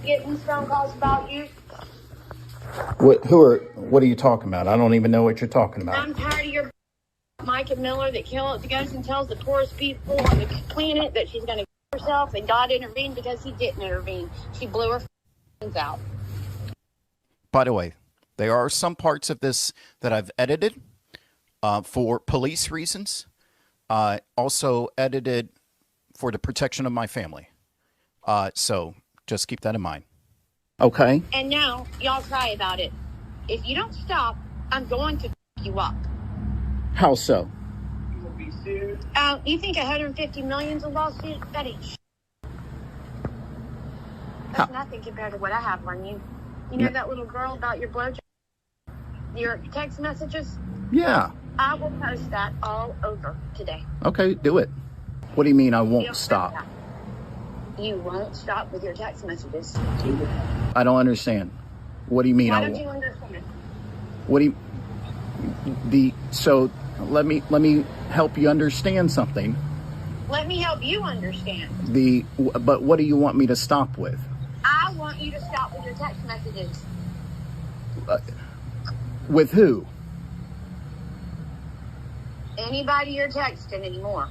getting these phone calls about you. What are you talking about? I don't even know what you're talking about. I'm tired of your Mica Miller that goes and tells the poorest people on the planet that she's going to kill herself, and God intervened because he didn't intervene. She blew her out. By the way, there are some parts of this that I've edited for police reasons. Also edited for the protection of my family. So just keep that in mind. Okay. And now y'all cry about it. If you don't stop, I'm going to f you up. How so? You think 150 million's a lawsuit? That ain't shit. That's nothing compared to what I have on you. You know that little girl about your blowjob? Your text messages? Yeah. I will post that all over today. Okay, do it. What do you mean I won't stop? You won't stop with your text messages. I don't understand. What do you mean? Why don't you understand? What do you... So let me help you understand something. Let me help you understand. But what do you want me to stop with? I want you to stop with your text messages. With who? Anybody you're texting anymore.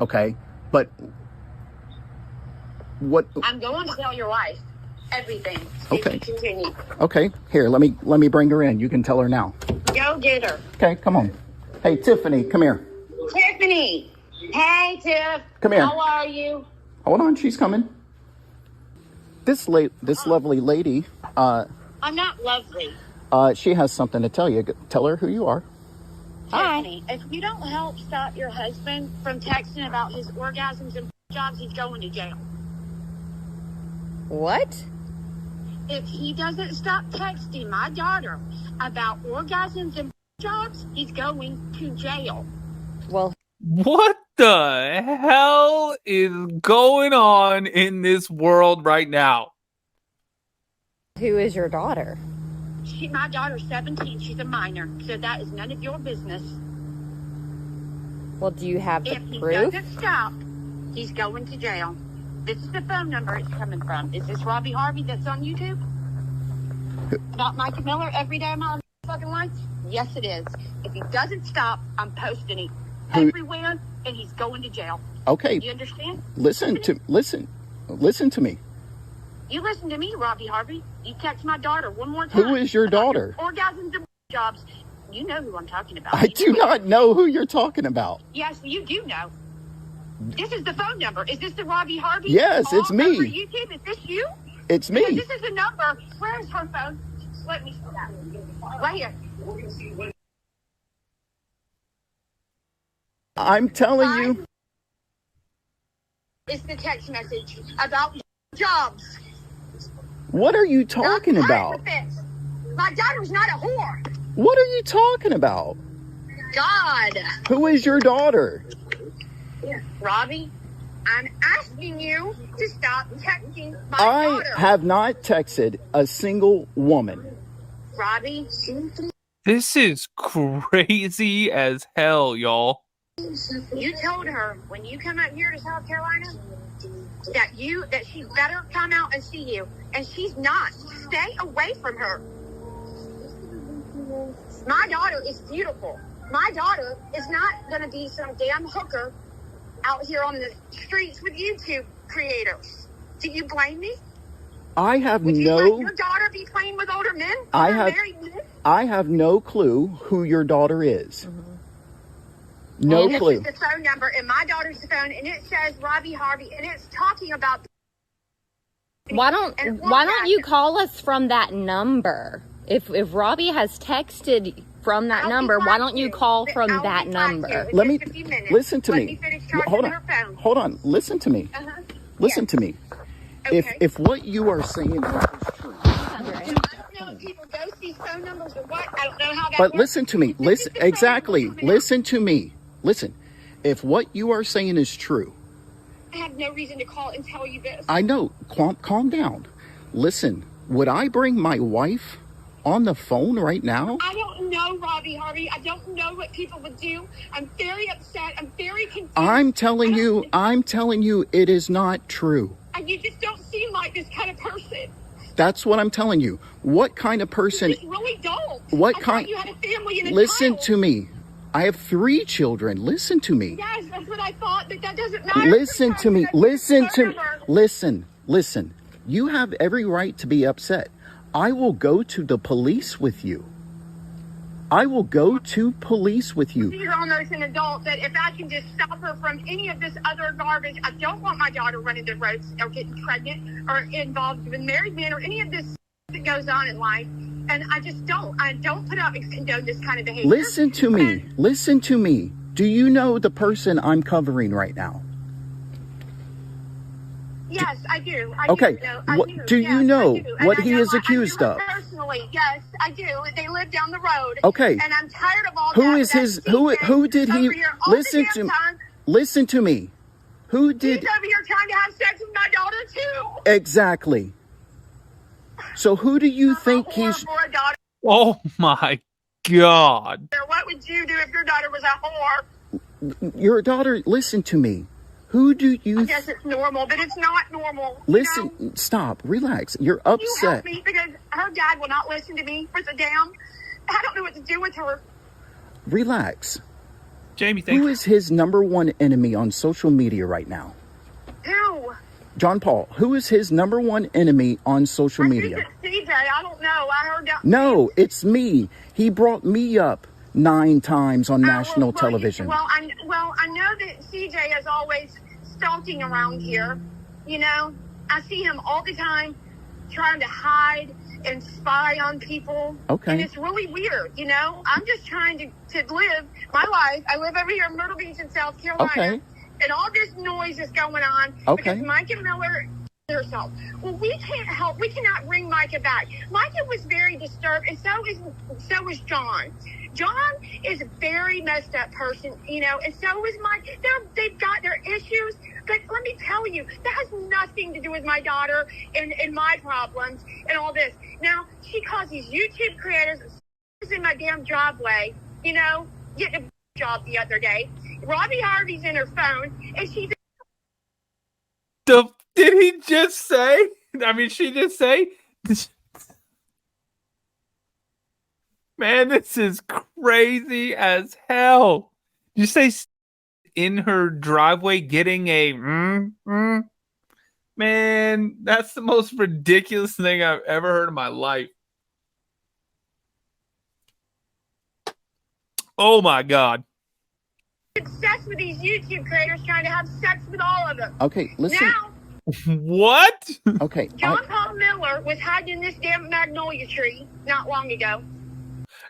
Okay, but what? I'm going to tell your wife everything. Okay. Continue. Okay, here, let me bring her in. You can tell her now. Go get her. Okay, come on. Hey, Tiffany, come here. Tiffany. Hey, Tiff. Come here. How are you? Hold on, she's coming. This lovely lady. I'm not lovely. She has something to tell you. Tell her who you are. Tiffany, if you don't help stop your husband from texting about his orgasms and jobs, he's going to jail. What? If he doesn't stop texting my daughter about orgasms and jobs, he's going to jail. Well, what the hell is going on in this world right now? who is your daughter? My daughter's 17. She's a minor, so that is none of your business. Well, do you have the If he proof? doesn't stop, he's going to jail. This is the phone number it's coming from. Is this Robbie Harvey that's on YouTube? About Mica Miller every day of my fucking life? Yes, it is. If he doesn't stop, I'm posting it everywhere, and he's going to jail. Okay. You understand? Listen to me. You listen to me, Robbie Harvey. You text my daughter one more time. Who is your daughter? Orgasms and jobs. You know who I'm talking about. I do not know who you're talking about. Yes, you do know. This is the phone number. Is this the Robbie Harvey? Yes, it's me. Over YouTube? Is this you? It's me. Because this is the number. Where is her phone? Let me see that. Right here. I'm telling you. It's the text message about jobs. What are you talking about? My daughter's not a whore. What are you talking about? God. Who is your daughter? Robbie, I'm asking you to stop texting my daughter. I have not texted a single woman. Robbie. This is crazy as hell, y'all. You told her when you come up here to South Carolina that she better come out and see you, and she's not. Stay away from her. My daughter is beautiful. My daughter is not going to be some damn hooker out here on the streets with YouTube creators. Do you blame me? I have Would you no. let your daughter be playing with older men? Married men? I have no clue who your daughter is. Mm-hmm. No clue. This is the phone number in my daughter's phone, and it says Robbie Harvey, and it's talking about. Why don't you call us from that number? If Robbie has texted from that number, why don't you call from that number? Let me listen to me. Hold on. Listen to me. Listen to me. Okay. If what you are saying is true. I don't know if people ghost these phone numbers or what. I don't know how that But works. listen to me. Listen exactly. Listen to me. Listen. If what you are saying is true. I have no reason to call and tell you this. I know. Calm down. Listen. Would I bring my wife on the phone right now? I don't know, Robbie Harvey. I don't know what people would do. I'm very upset. I'm very confused. I'm telling you, it is not true. And you just don't seem like this kind of person. That's what I'm telling you. What kind of person? You just really don't. What I kind? thought you had a family and a Listen child. to me. I have 3 children. Listen to me. Yes, that's what I thought, but that doesn't matter. Listen to me. Listen to me. Listen. You have every right to be upset. I will go to the police with you. I will go to police with you. She's almost an adult that if I can just stop her from any of this other garbage, I don't want my daughter running the roads or getting pregnant or involved with married men or any of this that goes on in life. And I just don't. I don't put up and condone this kind of behavior. Listen to me. Listen to me. Do you know the person I'm covering right now? Yes, I do. Okay. Do you know what he is accused of? Personally, yes, I do. They live down the road. Okay. And I'm tired of all that. Who is his? Who did he? Listen to me. Listen to me. Who did? He's over here trying to have sex with my daughter too. Exactly. So who do you think he's? For a daughter. Oh my God. What would you do if your daughter was a whore? Your daughter. Listen to me. Who do you? I guess it's normal, but it's not normal. Listen. You know? Stop. Relax. You're You upset. help me because her dad will not listen to me for the damn. I don't know what to do with her. Relax. Jamie, thank Who you. is his #1 enemy on social media right now? Who? John Paul. Who is his #1 enemy on social I media? think it's CJ. I don't know. I heard that. No, it's me. He brought me up 9 times on national well, television. I know that CJ is always stalking around here. You know, I see him all the time trying to hide and spy on people. Okay. And it's really weird, you know? I'm just trying to live my life. I live over here in Myrtle Beach in South Carolina. Okay. And all this noise is going on Okay. because Mica Miller herself. Well, we can't help. We cannot bring Mica back. Mica was very disturbed, and so is John. John is a very messed up person, you know, and so is Mica. They've got their issues, but let me tell you, that has nothing to do with my daughter and my problems and all this. Now, she calls these YouTube creators in my damn driveway, you know, getting a job the other day. Robbie Harvey's in her phone, and she's. Did he just say? I mean, she just say? Man, this is crazy as hell. You say in her driveway getting a Man, that's the most ridiculous thing I've ever heard in my life. Oh my God. Obsessed with these YouTube creators trying to have sex with all of them. Okay, listen. Now, What? Okay. John Paul Miller was hiding in this damn magnolia tree not long ago.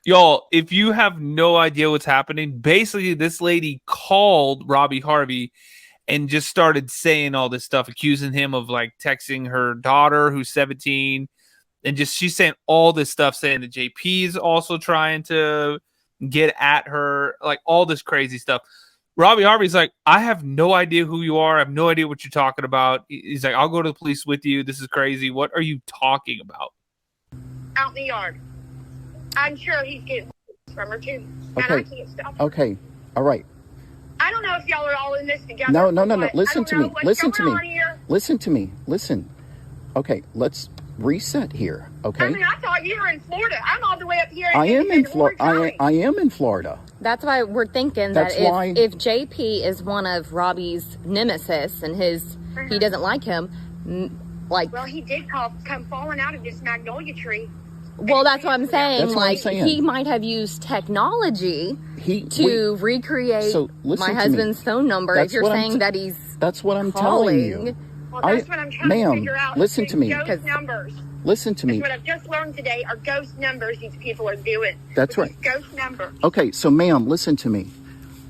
Y'all, if you have no idea what's happening, basically this lady called Robbie Harvey and just started saying all this stuff, accusing him of like texting her daughter who's 17. And just she's saying all this stuff, saying that JP's also trying to get at her, like all this crazy stuff. Robbie Harvey's like, I have no idea who you are. I have no idea what you're talking about. He's like, I'll go to the police with you. This is crazy. What are you talking about? Out in the yard. I'm sure he's getting from her too. Okay. And I can't stop. Okay. All right. I don't know if y'all are all in this together. No. but Listen I to don't know me. what's Listen to going me. on here. Listen to me. Listen. Okay, let's reset here. Okay. I mean, I thought you were in Florida. I'm all the way up here. I am in Florida. I am in Florida. That's why we're thinking That's that why- if JP is one of Robbie's nemesis and he doesn't like him, like, Well, he did come falling out of this magnolia tree. well, that's what I'm saying. That's what I'm like, saying. he might have used technology So to recreate listen my to husband's me. phone number. That's if you're what I'm saying that he's That's what I'm telling you. calling. Well, that's what I'm trying ma'am, to figure out. listen to me. Ghost numbers. Listen to That's me. what I've just learned today are ghost numbers these people are doing. That's Which right. is Ghost numbers. Okay, so ma'am, listen to me.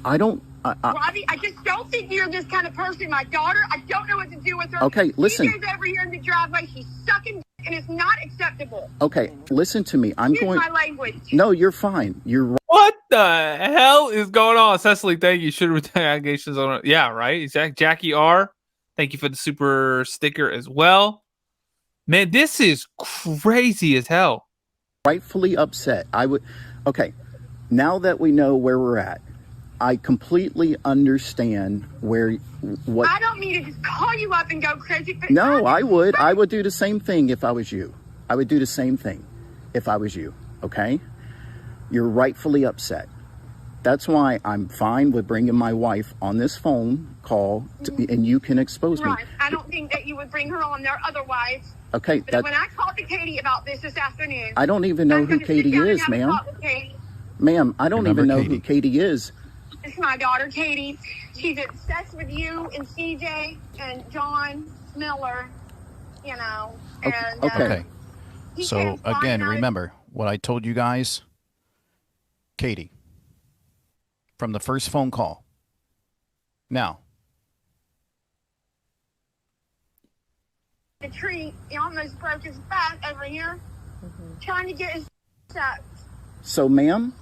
I don't. Robbie, I just don't think you're this kind of person. My daughter, I don't know what to do with her. Okay, listen. She goes over here in the driveway. She's sucking, and it's not acceptable. Okay, listen to me. I'm Use going. my language. No, you're fine. You're right. What the hell is going on? Cecily, thank you. Should have allegations on it. Yeah, right. Exactly. Jackie R. Thank you for the super sticker as well. Man, this is crazy as hell. rightfully upset. I would. Okay, now that we know where we're at, I completely understand what. I don't mean to just call you up and go crazy. But No, I would do the same thing if I was you. I would do the same thing if I was you. Okay? You're rightfully upset. That's why I'm fine with bringing my wife on this phone call, and you can expose me. Right. I don't think that you would bring her on there otherwise. Okay. But when I talked to Katie about this afternoon, I don't even know who Katie is, ma'am. Ma'am, I don't even know who Katie is. It's my daughter, Katie. She's obsessed with you and CJ and John Miller, you know. And, okay. So, again, remember what I told you guys. Katie, from the first phone call. Now. The tree, he almost broke his back over here, trying to get his sucked. So, ma'am.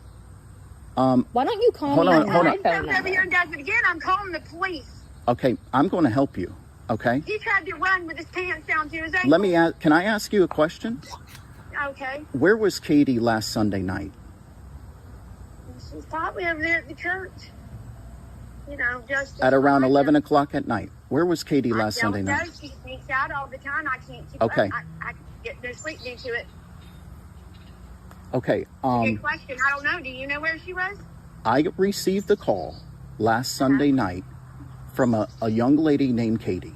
Why don't you call me on my phone over here and does it again, I'm calling the police. Okay, I'm going to help you. Okay. He tried to run with his pants down to his ankle. Let me ask. Can I ask you a question? Okay. Where was Katie last Sunday night? She's probably over there at the church. You know, just at around 11 o'clock at night. Where was Katie last Sunday night? She sneaks out all the time. I can't keep okay. I get no sleep due to it. Okay. Good question. I don't know. Do you know where she was? I received a call last Sunday night from a young lady named Katie.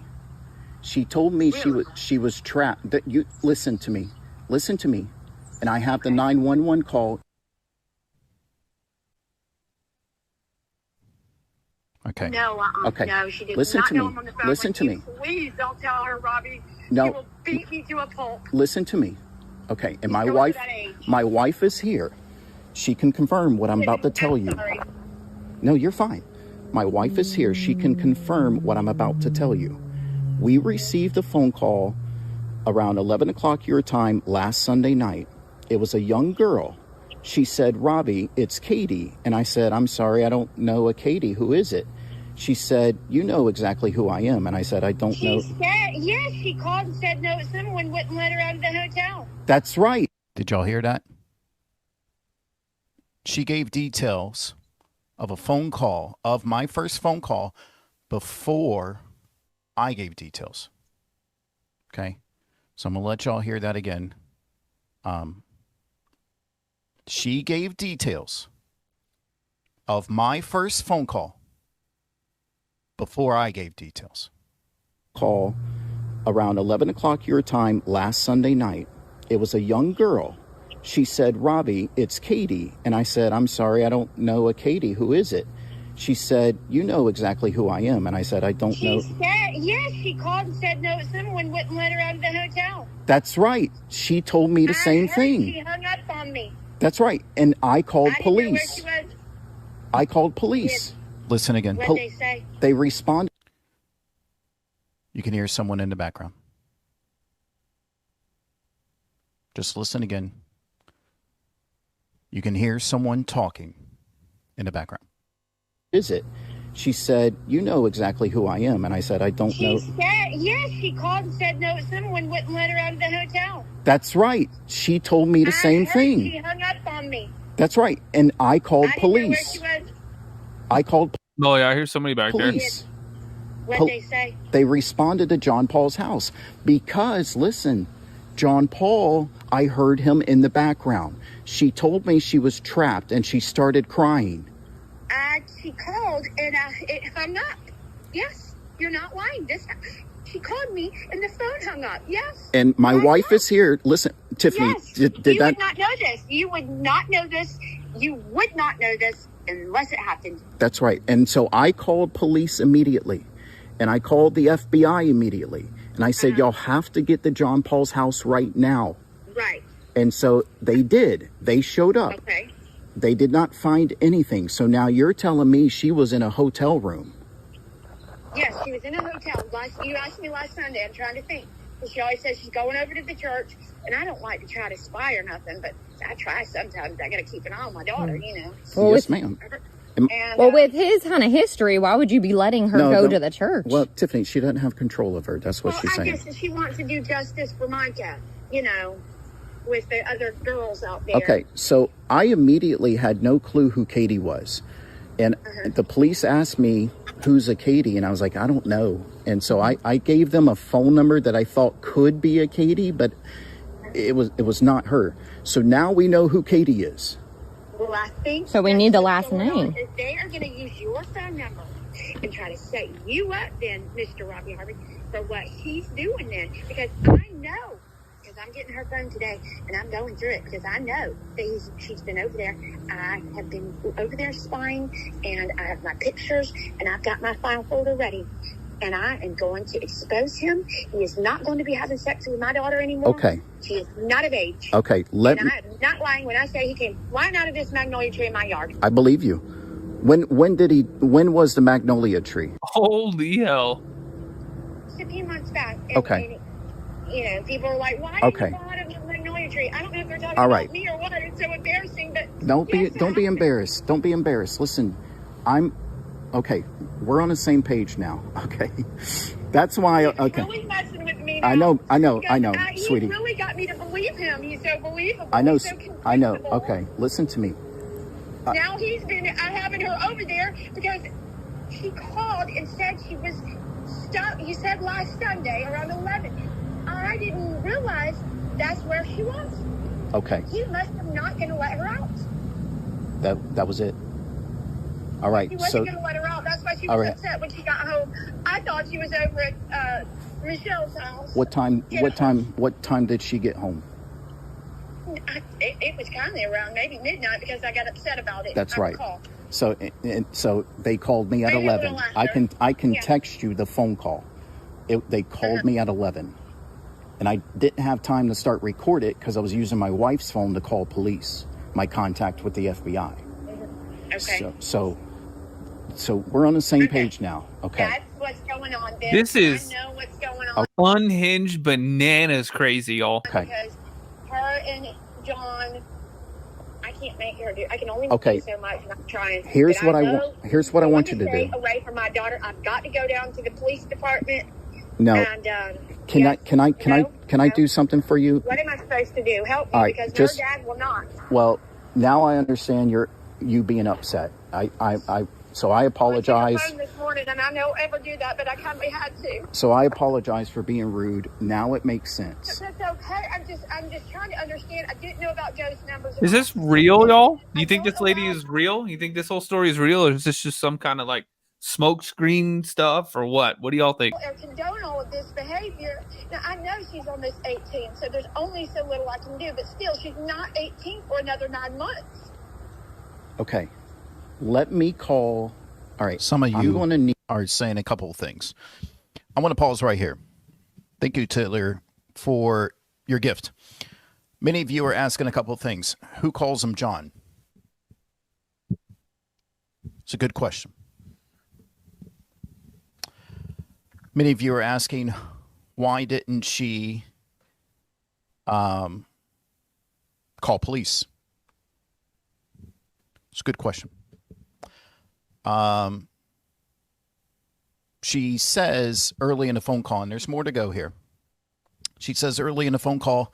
She told me she was trapped. That you listen to me, and I have the 911 call. Okay. No. Okay. No, she did listen not to know me. him on the phone. Listen to me. Please don't tell her, Robbie. No. She will beat me to a pulp. Listen to me. Okay. And my wife is here. She can confirm what I'm about to tell you. Sorry. No, you're fine. My wife is here. She can confirm what I'm about to tell you. We received a phone call around 11 o'clock your time last Sunday night. It was a young girl. She said, Robbie, it's Katie. And I said, I'm sorry, I don't know a Katie. Who is it? She said, you know exactly who I am. And I said, I don't know. Yes, she called and said no, someone wouldn't let her out of the hotel. That's right. Did y'all hear that? She gave details of a phone call, of my first phone call, before I gave details. Okay? So I'm going to let y'all hear that again. She gave details of my first phone call before I gave details. Call around 11 o'clock your time last Sunday night. It was a young girl. She said, Robbie, it's Katie. And I said, I'm sorry, I don't know a Katie. Who is it? She said, you know exactly who I am. And I said, I don't know. Yes, she called and said no, someone wouldn't let her out of the hotel. That's right. She told me the same thing. She hung up on me. That's right. And I called police. Didn't know where she was. I called police. Listen again. What did they say? They responded. You can hear someone in the background. Just listen again. You can hear someone talking in the background. Is it? She said, you know exactly who I am. And I said, I don't know. Yes, she called and said no, someone wouldn't let her out of the hotel. That's right. She told me the same thing. She hung up on me. That's right. And I called police. Didn't know where she was. I called Oh, yeah, I hear somebody back police. there. What did they say? They responded to John Paul's house because, listen, John Paul, I heard him in the background. She told me she was trapped and she started crying. She called and it hung up. Yes, you're not lying. She called me and the phone hung up. Yes. And my wife is here. Listen, Tiffany, yes. did you that? would not know this. You would not know this. You would not know this unless it happened. That's right. And so I called police immediately. And I called the FBI immediately. And I said, y'all have to get to John Paul's house right now. Right. And so they did. They showed up. Okay. They did not find anything. So now you're telling me she was in a hotel room. Yes, she was in a hotel. You asked me last Sunday. I'm trying to think. She always says she's going over to the church. And I don't like to try to spy or nothing, but I try sometimes. I got to keep an eye on my daughter, you know. Well, yes, ma'am. And, well, with his kind of history, why would you be letting her go to the church? Well, Tiffany, she doesn't have control of her. That's what she's saying. I guess she wants to do justice for Mica, you know, with the other girls out there. Okay, so I immediately had no clue who Katie was. And the police asked me, who's a Katie? And I was like, I don't know. And so I gave them a phone number that I thought could be a Katie, but it was not her. So now we know who Katie is. Well, I think So we need the last name. They are going to use your phone number and try to set you up then, Mr. Robbie Harvey, for what he's doing then. Because I know, because I'm getting her phone today, and I'm going through it, because I know that she's been over there. I have been over there spying, and I have my pictures, and I've got my file folder ready. And I am going to expose him. He is not going to be having sex with my daughter anymore. Okay. She is not of age. Okay. And I am not lying when I say he came flying out of this magnolia tree in my yard. I believe you. When was the magnolia tree? Holy hell. It's a few months back. And, okay. And, people are like, why did you fall out of the magnolia tree? I don't know if they're talking about me or what. It's so embarrassing, but don't be embarrassed. Don't be embarrassed. Listen, okay, we're on the same page now. Okay. That's why okay. He's really messing with me now. I know, sweetie. He really got me to believe him. He's so believable. I know. So okay. Listen to me. Now he's been having her over there because she called and said she was stuck. He said last Sunday around 11. I didn't realize that's where she was. Okay. He must have not going to let her out. That was it. All right. He wasn't going to let her out. That's why she was upset when she got home. I thought she was over at Michelle's house. What time did she get home? It was kind of around maybe midnight because I got upset about it. That's right. So they called me at 11. I can text you the phone call. They called me at 11, and I didn't have time to start record it because I was using my wife's phone to call police. My contact with the FBI. Okay. So we're on the same page now. Okay. That's what's going on. Ben. This is I know what's going on. Unhinged bananas crazy, y'all. Okay. Because her and John, I can't make her do. I can only do so much, and I'm trying. Here's what I want you to do. Away from my daughter, I've got to go down to the police department. No. And, can I do something for you? What am I supposed to do? Help me, because her dad will not. Well, now I understand you being upset. So I apologize. I took the phone this morning, and I don't ever do that, but I kind of had to. So I apologize for being rude. Now it makes sense. That's okay. I'm just trying to understand. I didn't know about Joe's numbers. Is this real, y'all? Do you think this lady is real? You think this whole story is real, or is this just some kind of like smoke screen stuff, or what? What do y'all think? Or condone all of this behavior. Now I know she's almost 18, so there's only so little I can do, but still, she's not 18 for another 9 months. Okay. Let me call. All right. Some of you are saying a couple of things. I want to pause right here. Thank you, Taylor, for your gift. Many of you are asking a couple of things. Who calls him John? It's a good question. Many of you are asking, why didn't she call police? It's a good question. She says early in the phone call, and there's more to go here. She says early in the phone call,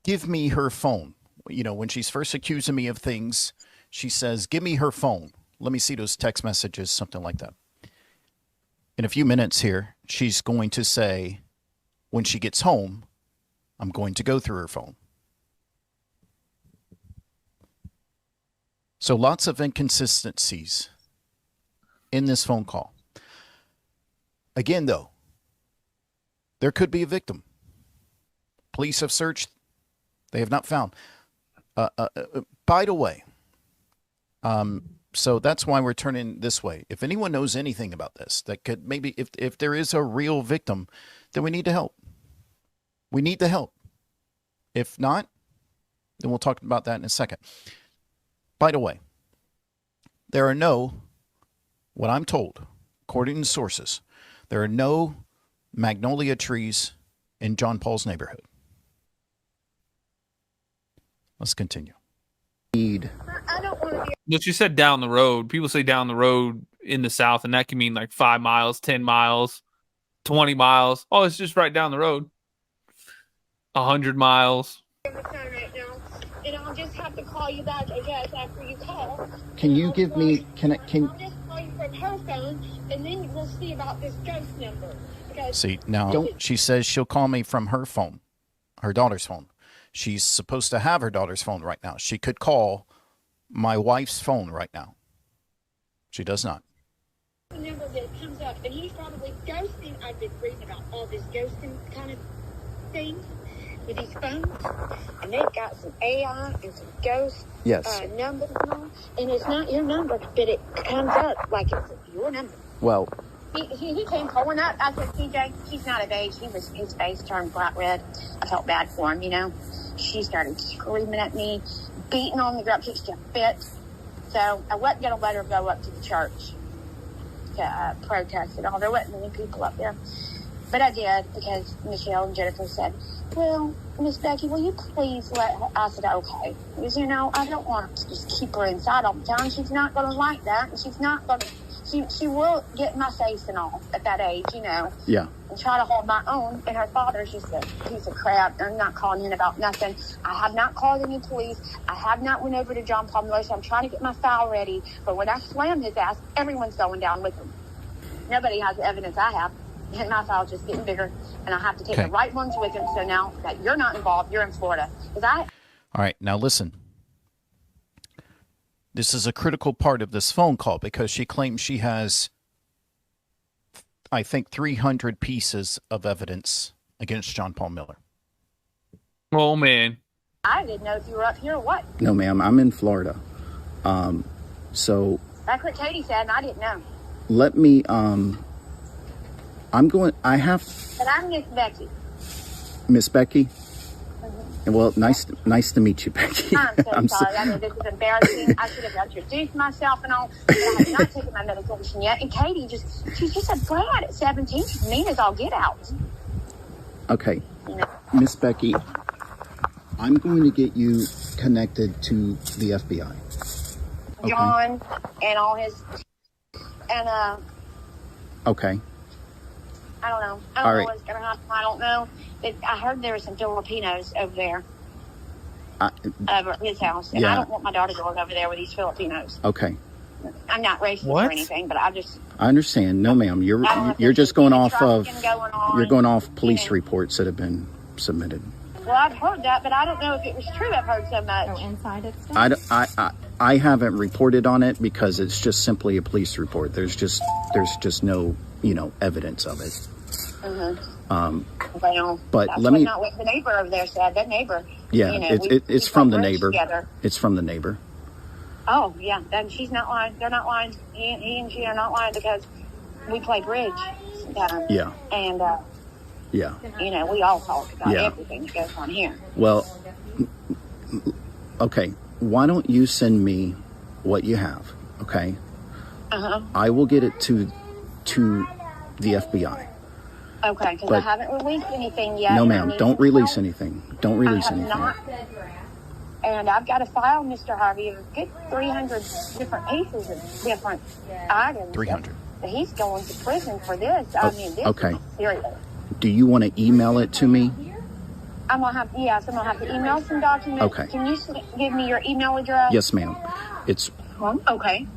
give me her phone. You know, when she's first accusing me of things, she says, give me her phone. Let me see those text messages, something like that. In a few minutes here, she's going to say, when she gets home, I'm going to go through her phone. So lots of inconsistencies in this phone call. Again, though, there could be a victim. Police have searched. They have not found. By the way, so that's why we're turning this way. If anyone knows anything about this, that could maybe, if there is a real victim, then we need to help. We need the help. If not, then we'll talk about that in a second. By the way, there are no, what I'm told, according to sources, there are no magnolia trees in John Paul's neighborhood. Let's continue. I don't want to be. But you said down the road. People say down the road in the South, and that can mean like 5 miles, 10 miles, 20 miles. Oh, it's just right down the road. 100 miles. Right now, and I'll just have have to call you back, I guess, after you call. Can you give me? Can? I'll just call you from her phone, and then we'll see about this ghost number. Because See, now she says she'll call me from her phone, her daughter's phone. She's supposed to have her daughter's phone right now. She could call my wife's phone right now. She does not. the number that comes up, and he's probably ghosting. I've been reading about all this ghosting kind of things with these phones, and they've got some AI and some ghost numbers and all, and it's not your number, but it comes up like it's your number. Well, he came pulling up. I said, CJ, he's not of age. His face turned bright red. I felt bad for him, you know. She started screaming at me, beating on the ground, pitched a fit. So I wasn't going to let her go up to the church to protest and all. There wasn't many people up there. But I did, because Michelle and Jennifer said, well, Miss Becky, will you please let her? I said, okay. Because, you know, I don't want to just keep her inside all the time. She's not going to like that. And she's not going to, she will get in my face and all at that age, you know. Yeah. And try to hold my own. And her father's just a piece of crap. I'm not calling him about nothing. I have not called any police. I have not went over to John Paul Miller. So I'm trying to get my file ready. But when I slam his ass, everyone's going down with him. Nobody has the evidence I have. And my file's just getting bigger. And I have to take the right ones with him. So now that you're not involved, you're in Florida. All right, now listen. This is a critical part of this phone call, because she claims she has, I think, 300 pieces of evidence against John Paul Miller. Oh, man. I didn't know if you were up here or what. No, ma'am. I'm in Florida. So that's what Katie said, and I didn't know. Let me, But I'm Miss Becky. Miss Becky? Well, nice to meet you, Becky. I'm so sorry. I know this is embarrassing. I should have introduced myself and all, but I have not taken my medication yet. And Katie she's just a brat at 17. She's mean as all get out. Okay. You know? Miss Becky, I'm going to get you connected to the FBI. Okay. John and all his, and okay. I don't know. I don't know what's going to happen. I don't know. I heard there were some Filipinos over there, over at his house. And I don't want my daughter going over there with these Filipinos. Okay. I'm not racist or anything, but I understand. No, ma'am. You're just going off of, you're going off police reports that have been submitted. Well, I've heard that, but I don't know if it was true. I've heard so much. Oh, inside it's stuff? I haven't reported on it, because it's just simply a police report. There's just no, evidence of it. Well, but that's not what the neighbor over there said. That neighbor. Yeah, it's from the neighbor. Together. It's from the neighbor. Oh yeah, then she's not lying. They're not lying. He and she are not lying, because we play bridge sometimes. Yeah. And yeah. We all talk about everything that goes on here. Well, okay. Why don't you send me what you have? Okay. I will get it to the FBI. Okay, because I haven't released anything yet. No, ma'am. Don't release anything. Don't release anything. And I've got a file, Mr. Harvey, of a good 300 different pieces of different items. 300. He's going to prison for this. I mean, this is serious. Do you want to email it to me? I'm going to have to email some documents. Okay. Can you give me your email address? Yes, ma'am. It's... Okay.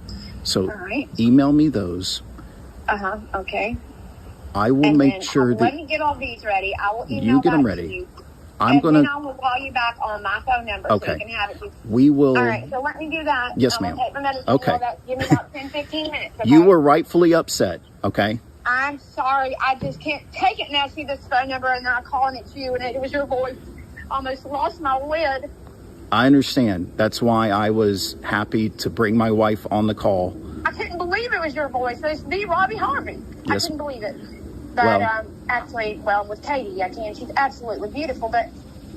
So, email me those. Okay. I will make sure that... Let me get all these ready. I will email you get them ready. To you. Then I will call you back on my phone number so you can have it. We will... All right, so let me do that. Yes, ma'am. Take my medicine. Give me about 10, 15 minutes. Okay? You were rightfully upset, okay? I'm sorry. I just can't take it now. See this phone number, and then I'm calling it to you, and it was your voice. Almost lost my lid. I understand. That's why I was happy to bring my wife on the call. I couldn't believe it was your voice. It's the Robbie Harvey. Yes. I couldn't believe it. But actually, with Katie, I can. She's absolutely beautiful, but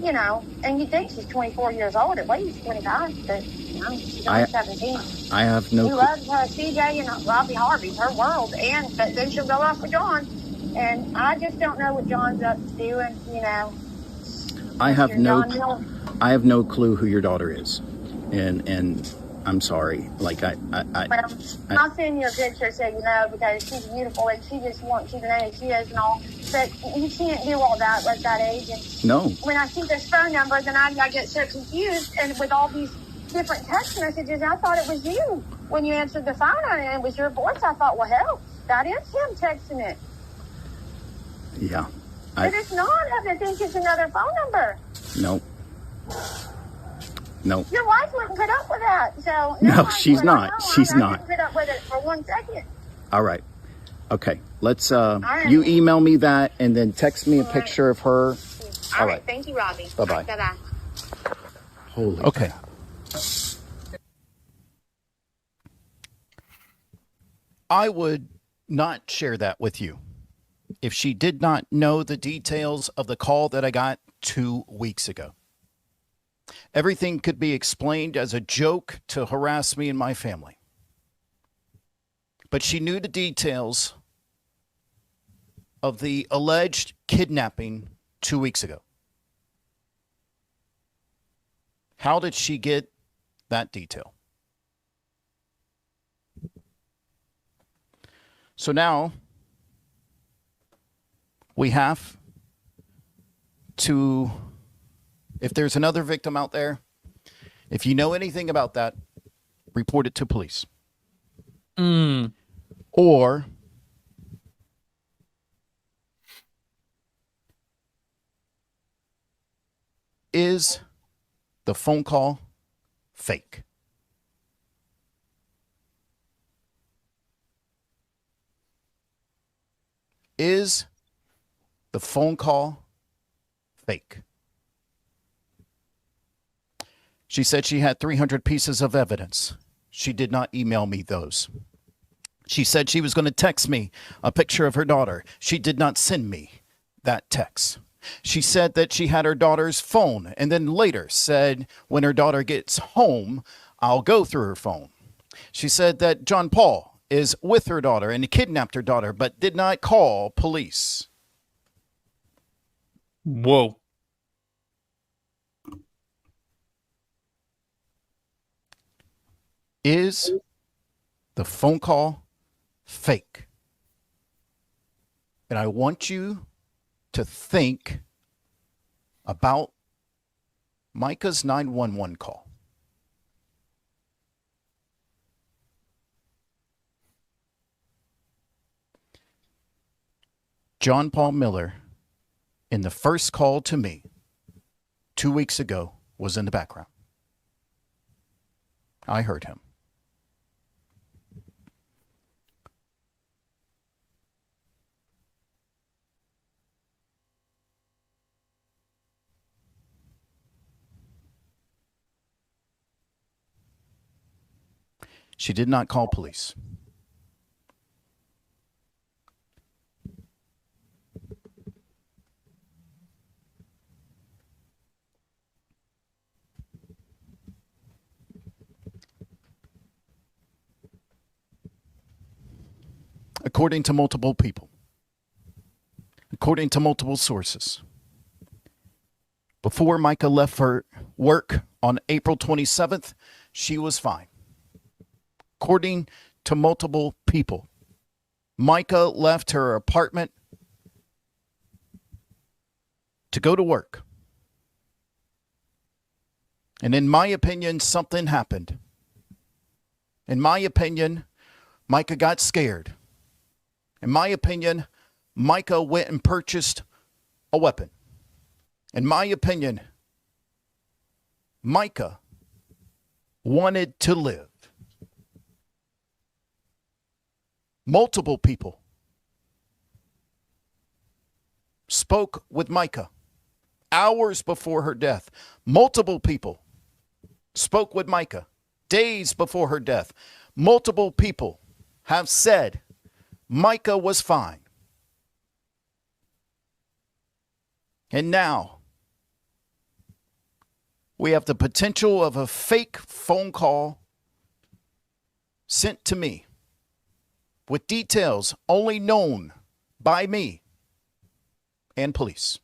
and you think she's 24 years old, at least 25, but she's only 17. I have no. She loves CJ and Robbie Harvey's her world, but then she'll go off with John, and I just don't know what John's up to doing. I have no clue who your daughter is, and I'm sorry. I'll send you a picture so you know, because she's beautiful and she just wants you to know who she is and all. But you can't do all that at that age. And no. When I see this phone number, then I get so confused, and with all these different text messages. I thought it was you when you answered the phone and it was your voice. I thought, well, hell, that is him texting it. Yeah. But it's not. I think it's another phone number. No. No. Your wife wouldn't put up with that. So no, she's not. She's not. I didn't put up with it for 1 second. All right. Okay. Let's you email me that and then text me a picture of her. All right. Thank you, Robbie. Bye-bye. Bye-bye. Holy. Okay. I would not share that with you if she did not know the details of the call that I got 2 weeks ago. Everything could be explained as a joke to harass me and my family. But she knew the details of the alleged kidnapping 2 weeks ago. How did she get that detail? So now we have to, if there's another victim out there, if you know anything about that, report it to police. Or is the phone call fake? Is the phone call fake? She said she had 300 pieces of evidence. She did not email me those. She said she was going to text me a picture of her daughter. She did not send me that text. She said that she had her daughter's phone and then later said when her daughter gets home, I'll go through her phone. She said that John Paul is with her daughter and kidnapped her daughter, but did not call police. Whoa. Is the phone call fake? And I want you to think about Mica's 911 call. John Paul Miller, in the first call to me 2 weeks ago, was in the background. I heard him. She did not call police. According to multiple people, according to multiple sources, before Mica left for work on April 27th, she was fine. According to multiple people, Mica left her apartment to go to work. And in my opinion, something happened. In my opinion, Mica got scared. In my opinion, Mica went and purchased a weapon. In my opinion, Mica wanted to live. Multiple people spoke with Mica hours before her death. Multiple people spoke with Mica days before her death. Multiple people have said Mica was fine. And now we have the potential of a fake phone call sent to me with details only known by me and police.